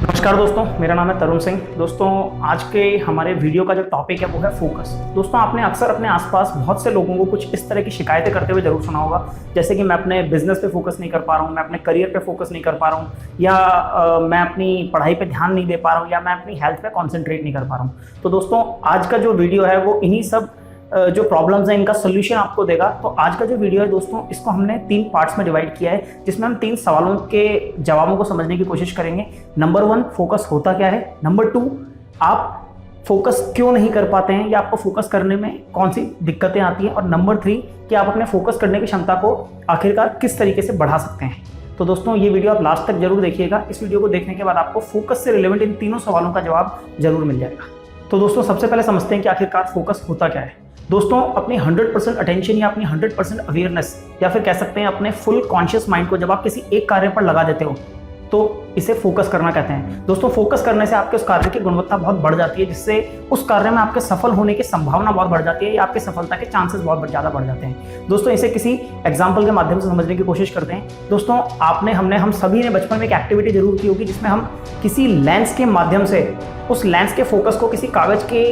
नमस्कार दोस्तों, मेरा नाम है तरुण सिंह। दोस्तों, आज के हमारे वीडियो का जो टॉपिक है वो है फोकस। दोस्तों, आपने अक्सर अपने आसपास बहुत से लोगों को कुछ इस तरह की शिकायतें करते हुए जरूर सुना होगा, जैसे कि मैं अपने बिजनेस पे फोकस नहीं कर पा रहा हूँ, मैं अपने करियर पे फोकस नहीं कर पा रहा हूँ, या मैं अपनी पढ़ाई पे ध्यान नहीं दे पा रहा हूँ, या मैं अपनी हेल्थ पे कॉन्सेंट्रेट नहीं कर पा रहा हूँ। तो दोस्तों, आज का जो वीडियो है वो इन्हीं सब जो प्रॉब्लम्स हैं इनका सोल्यूशन आपको देगा। तो आज का जो वीडियो है दोस्तों, इसको हमने 3 पार्ट्स में डिवाइड किया है, जिसमें हम 3 सवालों के जवाबों को समझने की कोशिश करेंगे। नंबर 1, फोकस होता क्या है। नंबर 2, आप फोकस क्यों नहीं कर पाते हैं या आपको फोकस करने में कौन सी दिक्कतें आती हैं। और नंबर 3, कि आप अपने फोकस करने की क्षमता को आखिरकार किस तरीके से बढ़ा सकते हैं। तो दोस्तों, ये वीडियो आप लास्ट तक जरूर देखिएगा। इस वीडियो को देखने के बाद आपको फोकस से रिलेवेंट इन तीनों सवालों का जवाब जरूर मिल जाएगा। तो दोस्तों, सबसे पहले समझते हैं कि आखिरकार फोकस होता क्या है। दोस्तों, अपनी 100% अटेंशन या अपनी 100% अवेयरनेस, या फिर कह सकते हैं अपने फुल कॉन्शियस माइंड को जब आप किसी एक कार्य पर लगा देते हो तो इसे फोकस करना कहते हैं। दोस्तों, फोकस करने से आपके उस कार्य की गुणवत्ता बहुत बढ़ जाती है, जिससे उस कार्य में आपके सफल होने की संभावना बहुत बढ़ जाती है, या आपकी सफलता के चांसेस बहुत ज़्यादा बढ़ जाते हैं। दोस्तों, इसे किसी एग्जाम्पल के माध्यम से समझने की कोशिश करते हैं। दोस्तों, हम सभी ने बचपन में एक एक्टिविटी जरूर की होगी, जिसमें हम किसी लेंस के माध्यम से उस लेंस के फोकस को किसी कागज के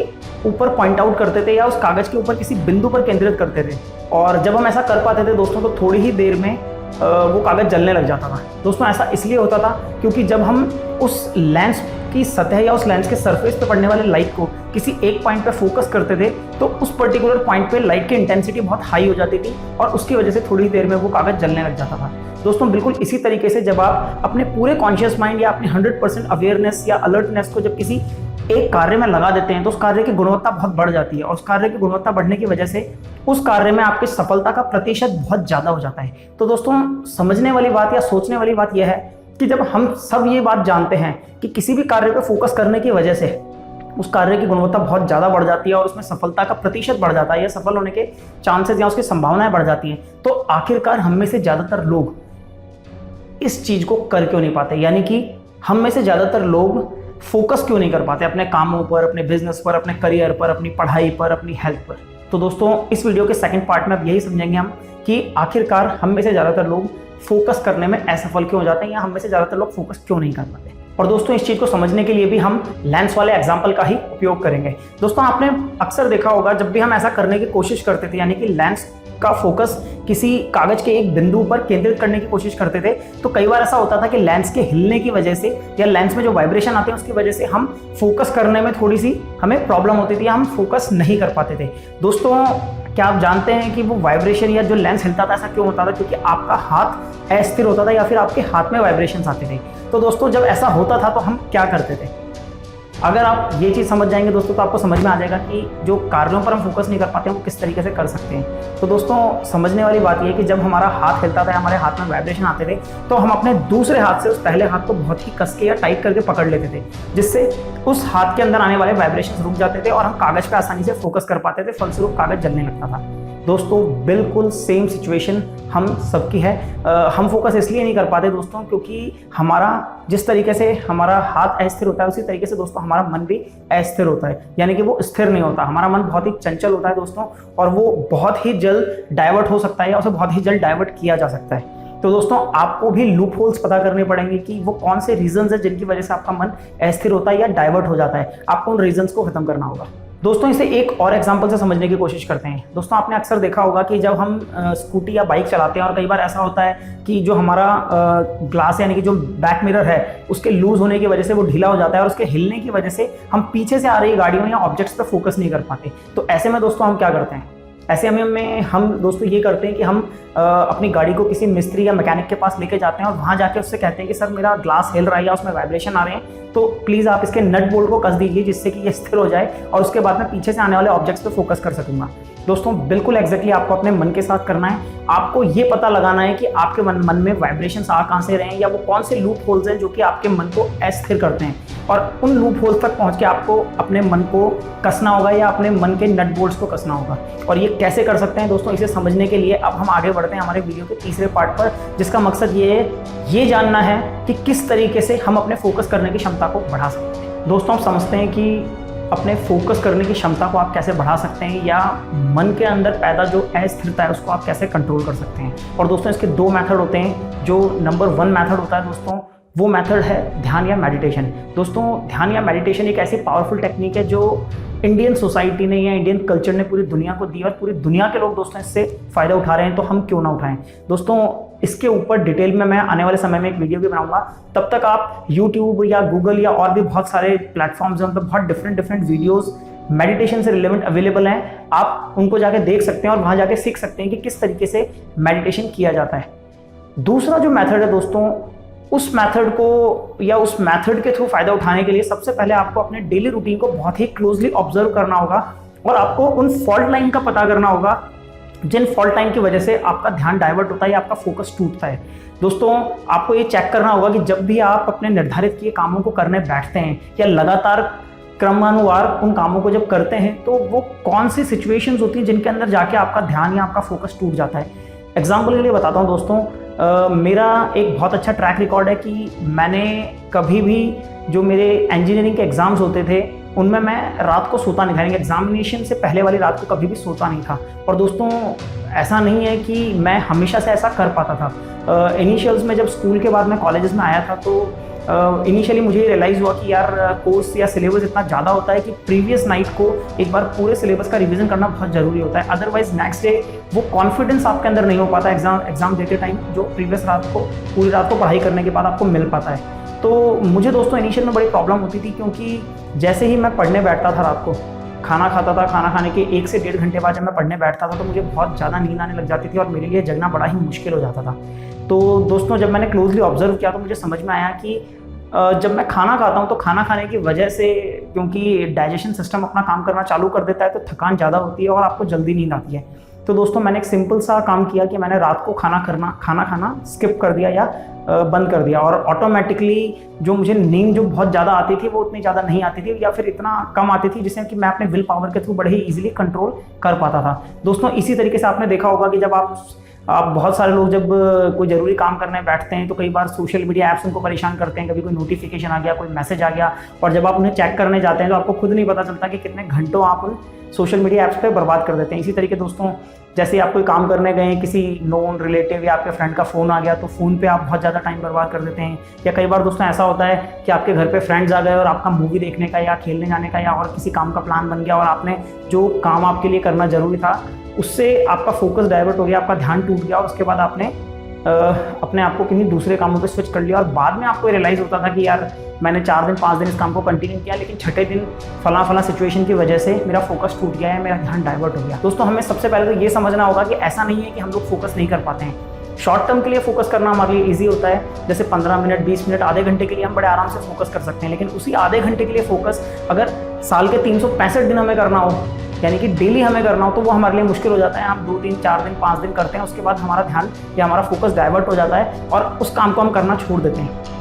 ऊपर पॉइंट आउट करते थे, या उस कागज के ऊपर किसी बिंदु पर केंद्रित करते थे। और जब हम ऐसा कर पाते थे दोस्तों, तो थोड़ी ही देर में वो कागज जलने लग जाता था। दोस्तों, ऐसा इसलिए होता था क्योंकि जब हम उस लेंस की सतह या उस लेंस के सरफेस पे पड़ने वाले लाइट को किसी एक पॉइंट पे फोकस करते थे, तो उस पर्टिकुलर पॉइंट पे लाइट की इंटेंसिटी बहुत हाई हो जाती थी, और उसकी वजह से थोड़ी देर में वो कागज जलने लग जाता था। दोस्तों, बिल्कुल इसी तरीके से जब आप अपने पूरे कॉन्शियस माइंड या अपनी 100% अवेयरनेस या अलर्टनेस को जब किसी एक कार्य में लगा देते हैं, तो उस कार्य की गुणवत्ता बहुत बढ़ जाती है, और उस कार्य की गुणवत्ता बढ़ने की वजह से उस कार्य में आपकी सफलता का प्रतिशत बहुत ज़्यादा हो जाता है। तो दोस्तों, समझने वाली बात या सोचने वाली बात यह है कि जब हम सब ये बात जानते हैं कि किसी भी कार्य पर फोकस करने की वजह से उस कार्य की गुणवत्ता बहुत ज़्यादा बढ़ जाती है, और उसमें सफलता का प्रतिशत बढ़ जाता है, या सफल होने के चांसेस या उसकी संभावनाएं बढ़ जाती हैं, तो आखिरकार हम में से ज़्यादातर लोग इस चीज़ को कर क्यों नहीं पाते, यानी कि हम में से ज़्यादातर लोग फोकस क्यों नहीं कर पाते अपने कामों पर, अपने बिजनेस पर, अपने करियर पर, अपनी पढ़ाई पर, अपनी हेल्थ पर। तो दोस्तों, इस वीडियो के सेकंड पार्ट में अब यही समझेंगे हम कि आखिरकार हम में से ज़्यादातर लोग फोकस करने में असफल क्यों हो जाते हैं, या हम में से ज़्यादातर लोग फोकस क्यों नहीं कर पाते। और दोस्तों, इस चीज़ को समझने के लिए भी हम लेंस वाले एग्जाम्पल का ही उपयोग करेंगे। दोस्तों, आपने अक्सर देखा होगा, जब भी हम ऐसा करने की कोशिश करते थे, यानी कि लेंस का फोकस किसी कागज के एक बिंदु पर केंद्रित करने की कोशिश करते थे, तो कई बार ऐसा होता था कि लेंस के हिलने की वजह से या लेंस में जो वाइब्रेशन आते हैं उसकी वजह से हम फोकस करने में थोड़ी सी हमें प्रॉब्लम होती थी, हम फोकस नहीं कर पाते थे। दोस्तों, क्या आप जानते हैं कि वो वाइब्रेशन या जो लेंस हिलता था, ऐसा क्यों होता था? क्योंकि आपका हाथ अस्थिर होता था, या फिर आपके हाथ में वाइब्रेशंस आते थे। तो दोस्तों, जब ऐसा होता था तो हम क्या करते थे? अगर आप ये चीज़ समझ जाएंगे दोस्तों, तो आपको समझ में आ जाएगा कि जो कार्यों पर हम फोकस नहीं कर पाते हैं वो किस तरीके से कर सकते हैं। तो दोस्तों, समझने वाली बात ये है कि जब हमारा हाथ हिलता था, हमारे हाथ में वाइब्रेशन आते थे, तो हम अपने दूसरे हाथ से उस पहले हाथ को बहुत ही कस के या टाइट करके पकड़ लेते थे, जिससे उस हाथ के अंदर आने वाले वाइब्रेशन रुक जाते थे और हम कागज पर आसानी से फोकस कर पाते थे, फलस्वरूप कागज जलने लगता था। दोस्तों, बिल्कुल सेम सिचुएशन हम सबकी है। हम फोकस इसलिए नहीं कर पाते दोस्तों, क्योंकि हमारा जिस तरीके से हमारा हाथ अस्थिर होता है, उसी तरीके से दोस्तों हमारा मन भी अस्थिर होता है, यानी कि वो स्थिर नहीं होता। हमारा मन बहुत ही चंचल होता है दोस्तों, और वो बहुत ही जल्द डाइवर्ट हो सकता है, या उसे बहुत ही जल्द डाइवर्ट किया जा सकता है। तो दोस्तों, आपको भी लूप होल्स पता करने पड़ेंगे कि वो कौन से रीजंस है जिनकी वजह से आपका मन अस्थिर होता है या डाइवर्ट हो जाता है। आपको उन रीजंस को खत्म करना होगा। दोस्तों, इसे एक और एग्जांपल से समझने की कोशिश करते हैं। दोस्तों, आपने अक्सर देखा होगा कि जब हम स्कूटी या बाइक चलाते हैं, और कई बार ऐसा होता है कि जो हमारा ग्लास यानी कि जो बैक मिरर है, उसके लूज होने की वजह से वो ढीला हो जाता है, और उसके हिलने की वजह से हम पीछे से आ रही गाड़ियों या ऑब्जेक्ट्स पर फोकस नहीं कर पाते। तो ऐसे में दोस्तों हम क्या करते हैं? ऐसे में हम दोस्तों ये करते हैं कि हम अपनी गाड़ी को किसी मिस्त्री या मैकेनिक के पास लेके जाते हैं, और वहाँ जाके उससे कहते हैं कि सर, मेरा ग्लास हिल रहा है या उसमें वाइब्रेशन आ रहे हैं, तो प्लीज़ आप इसके नट बोल्ट को कस दीजिए, जिससे कि ये स्थिर हो जाए, और उसके बाद मैं पीछे से आने वाले ऑब्जेक्ट्स पे फोकस कर सकूंगा। दोस्तों, बिल्कुल एग्जैक्टली आपको अपने मन के साथ करना है। आपको ये पता लगाना है कि आपके मन में वाइब्रेशंस आ कहाँ से रहे हैं, या वो कौन से लूप होल्स हैं जो कि आपके मन को अस्थिर करते हैं, और उन लूप होल्स तक पहुँच के आपको अपने मन को कसना होगा, या अपने मन के नट बोल्ट्स को कसना होगा। और ये कैसे कर सकते हैं दोस्तों, इसे समझने के लिए अब हम आगे बढ़ते हैं हमारे वीडियो के तीसरे पार्ट पर, जिसका मकसद ये जानना है कि किस तरीके से हम अपने फोकस करने की क्षमता को बढ़ा सकते हैं। दोस्तों, हम समझते हैं कि अपने फोकस करने की क्षमता को आप कैसे बढ़ा सकते हैं, या मन के अंदर पैदा जो अस्थिरता है उसको आप कैसे कंट्रोल कर सकते हैं। और दोस्तों, इसके 2 मेथड होते हैं। जो नंबर 1 मेथड होता है दोस्तों, वो मेथड है ध्यान या मेडिटेशन। दोस्तों ध्यान या मेडिटेशन एक ऐसी पावरफुल टेक्निक है जो इंडियन सोसाइटी ने या इंडियन कल्चर ने पूरी दुनिया को दी और पूरी दुनिया के लोग दोस्तों इससे फ़ायदा उठा रहे हैं, तो हम क्यों ना उठाएं। दोस्तों इसके ऊपर डिटेल में मैं आने वाले समय में एक वीडियो भी बनाऊंगा। तब तक आप यूट्यूब या गूगल या और भी बहुत सारे प्लेटफॉर्म्स हैं, उन पर बहुत डिफरेंट वीडियोज़ मेडिटेशन से रिलेवेंट अवेलेबल हैं। आप उनको जाके देख सकते हैं और वहाँ जाके सीख सकते हैं कि किस तरीके से मेडिटेशन किया जाता है। दूसरा जो मेथड है दोस्तों, उस मेथड को या उस मेथड के थ्रू फायदा उठाने के लिए सबसे पहले आपको अपने डेली रूटीन को बहुत ही क्लोजली ऑब्जर्व करना होगा और आपको उन फॉल्ट लाइन का पता करना होगा जिन फॉल्ट लाइन की वजह से आपका ध्यान डाइवर्ट होता है या आपका फोकस टूटता है। दोस्तों आपको ये चेक करना होगा कि जब भी आप अपने निर्धारित किए कामों को करने बैठते हैं या लगातार क्रमानुसार उन कामों को जब करते हैं, तो वो कौन सी सिचुएशंस होती हैं जिनके अंदर जाके आपका ध्यान या आपका फोकस टूट जाता है। एग्जाम्पल के लिए बताता हूँ दोस्तों, मेरा एक बहुत अच्छा ट्रैक रिकॉर्ड है कि मैंने कभी भी जो मेरे इंजीनियरिंग के एग्ज़ाम्स होते थे उनमें मैं रात को सोता नहीं था, एग्जामिनेशन से पहले वाली रात को कभी भी सोता नहीं था। और दोस्तों ऐसा नहीं है कि मैं हमेशा से ऐसा कर पाता था। इनिशियल्स में जब स्कूल के बाद मैं कॉलेजेस में आया था तो इनिशियली मुझे रियलाइज़ हुआ कि यार कोर्स या सिलेबस इतना ज़्यादा होता है कि प्रीवियस नाइट को एक बार पूरे सिलेबस का रिवीजन करना बहुत ज़रूरी होता है। अदरवाइज नेक्स्ट डे वो कॉन्फिडेंस आपके अंदर नहीं हो पाता एग्जाम देते टाइम, जो प्रीवियस रात को पूरी रात को पढ़ाई करने के बाद आपको मिल पाता है। तो मुझे दोस्तों इनिशियल में बड़ी प्रॉब्लम होती थी, क्योंकि जैसे ही मैं पढ़ने बैठता था रात को, खाना खाता था, खाना खाने के 1 से 1.5 घंटे बाद जब मैं पढ़ने बैठता था तो मुझे बहुत ज़्यादा नींद आने लग जाती थी और मेरे लिए जगना बड़ा ही मुश्किल हो जाता था। तो दोस्तों जब मैंने क्लोजली ऑब्जर्व किया तो मुझे समझ में आया कि जब मैं खाना खाता हूँ तो खाना खाने की वजह से, क्योंकि डाइजेशन सिस्टम अपना काम करना चालू कर देता है, तो थकान ज़्यादा होती है और आपको जल्दी नींद आती है। तो दोस्तों मैंने एक सिंपल सा काम किया कि मैंने रात को खाना खाना स्किप कर दिया या बंद कर दिया, और ऑटोमेटिकली जो मुझे नींद जो बहुत ज़्यादा आती थी वो उतनी ज़्यादा नहीं आती थी या फिर इतना कम आती थी जिससे कि मैं अपने विल पावर के थ्रू बड़े ही ईजिली कंट्रोल कर पाता था। दोस्तों इसी तरीके से आपने देखा होगा कि जब आप बहुत सारे लोग जब कोई ज़रूरी काम करने बैठते हैं तो कई बार सोशल मीडिया ऐप्स उनको परेशान करते हैं, कभी कोई नोटिफिकेशन आ गया, कोई मैसेज आ गया, और जब आप उन्हें चेक करने जाते हैं तो आपको खुद नहीं पता चलता कि कितने घंटों आप उन सोशल मीडिया ऐप्स पे बर्बाद कर देते हैं। इसी तरीके दोस्तों जैसे आप कोई काम करने गए, किसी नोन रिलेटिव या आपके फ्रेंड का फ़ोन आ गया तो फ़ोन पे आप बहुत ज़्यादा टाइम बर्बाद कर देते हैं। या कई बार दोस्तों ऐसा होता है कि आपके घर पे फ्रेंड्स आ गए और आपका मूवी देखने का या खेलने जाने का या और किसी काम का प्लान बन गया और आपने जो काम आपके लिए करना ज़रूरी था उससे आपका फोकस डाइवर्ट हो गया, आपका ध्यान टूट गया और उसके बाद आपने अपने आप को किन्हीं दूसरे कामों पे स्विच कर लिया और बाद में आपको रियलाइज़ होता था कि यार मैंने 4 दिन 5 दिन इस काम को कंटिन्यू किया, लेकिन छठे दिन फला सिचुएशन की वजह से मेरा फोकस टूट गया है, मेरा ध्यान डाइवर्ट हो गया। दोस्तों हमें सबसे पहले तो ये समझना होगा कि ऐसा नहीं है कि हम लोग फोकस नहीं कर पाते हैं। शॉर्ट टर्म के लिए फोकस करना हमारे लिए ईजी होता है, जैसे 15 मिनट 20 मिनट आधे घंटे के लिए हम बड़े आराम से फोकस कर सकते हैं। लेकिन उसी आधे घंटे के लिए फोकस अगर साल के 365 दिन हमें करना हो, यानी कि डेली हमें करना हो, तो वो हमारे लिए मुश्किल हो जाता है। हम 2 दिन 4 दिन 5 दिन करते हैं, उसके बाद हमारा ध्यान या हमारा फोकस डाइवर्ट हो जाता है और उस काम को हम करना छोड़ देते हैं।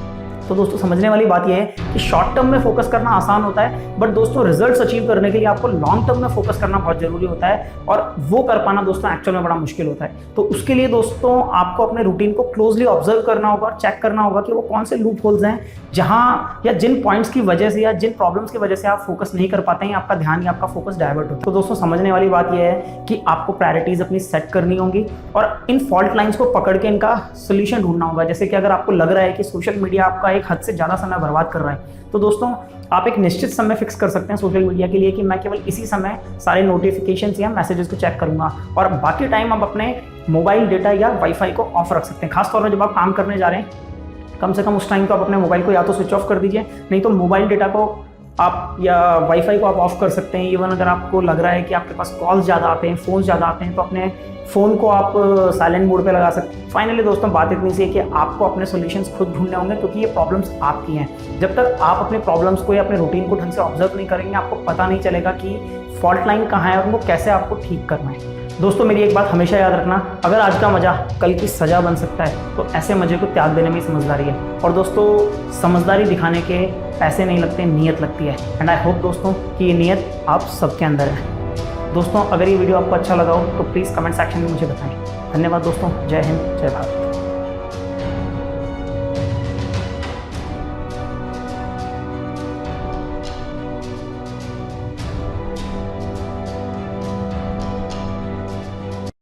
तो दोस्तों समझने वाली बात यह है कि शॉर्ट टर्म में फोकस करना आसान होता है, बट दोस्तों रिजल्ट्स अचीव करने के लिए आपको लॉन्ग टर्म में फोकस करना बहुत जरूरी होता है और वो कर पाना दोस्तों एक्चुअल में बड़ा मुश्किल होता है। तो उसके लिए दोस्तों आपको अपने रूटीन को क्लोजली ऑब्जर्व करना होगा, चेक करना होगा कि वो कौन से लूप होल्स हैं जहाँ या जिन पॉइंट्स की वजह से या जिन प्रॉब्लम्स की वजह से आप फोकस नहीं कर पाते हैं, आपका ध्यान या आपका फोकस डाइवर्ट होता है। तो दोस्तों समझने वाली बात यह है कि आपको प्रायोरिटीज अपनी सेट करनी होंगी और इन फॉल्ट लाइंस को पकड़ के इनका सोल्यूशन ढूंढना होगा। जैसे कि अगर आपको लग रहा है कि सोशल मीडिया आपका एक हद से ज़्यादा समय बर्बाद कर रहा है, तो दोस्तों आप एक निश्चित समय फिक्स कर सकते हैं सोशल मीडिया के लिए कि मैं केवल इसी समय सारे नोटिफिकेशंस या मैसेजेस को चेक करूंगा, और बाकी टाइम आप अपने मोबाइल डेटा या वाईफाई को ऑफ रख सकते हैं। खासतौर पर जब आप काम करने जा रहे हैं, कम से कम उस टाइम को आप अपने मोबाइल को या तो स्विच ऑफ कर दीजिए, नहीं तो मोबाइल डेटा को आप या वाईफाई को आप ऑफ कर सकते हैं। इवन अगर आपको लग रहा है कि आपके पास कॉल्स ज़्यादा आते हैं, फ़ोन ज़्यादा आते हैं, तो अपने फ़ोन को आप साइलेंट मोड पे लगा सकते हैं। फाइनली दोस्तों बात इतनी सी है कि आपको अपने सॉल्यूशंस खुद ढूंढने होंगे, क्योंकि ये प्रॉब्लम्स आपकी हैं। जब तक आप अपने प्रॉब्लम्स को या अपने रूटीन को ढंग से ऑब्जर्व नहीं करेंगे, आपको पता नहीं चलेगा कि फॉल्ट लाइन कहाँ है और उनको कैसे आपको ठीक करना है। दोस्तों मेरी एक बात हमेशा याद रखना, अगर आज का मज़ा कल की सज़ा बन सकता है, तो ऐसे मज़े को त्याग देने में समझदारी है। और दोस्तों समझदारी दिखाने के पैसे नहीं लगते, नीयत लगती है। एंड आई होप दोस्तों कि ये नीयत आप सबके अंदर है। दोस्तों अगर ये वीडियो आपको अच्छा लगा हो तो प्लीज़ कमेंट सेक्शन में मुझे बताएं। धन्यवाद दोस्तों, जय हिंद, जय भारत।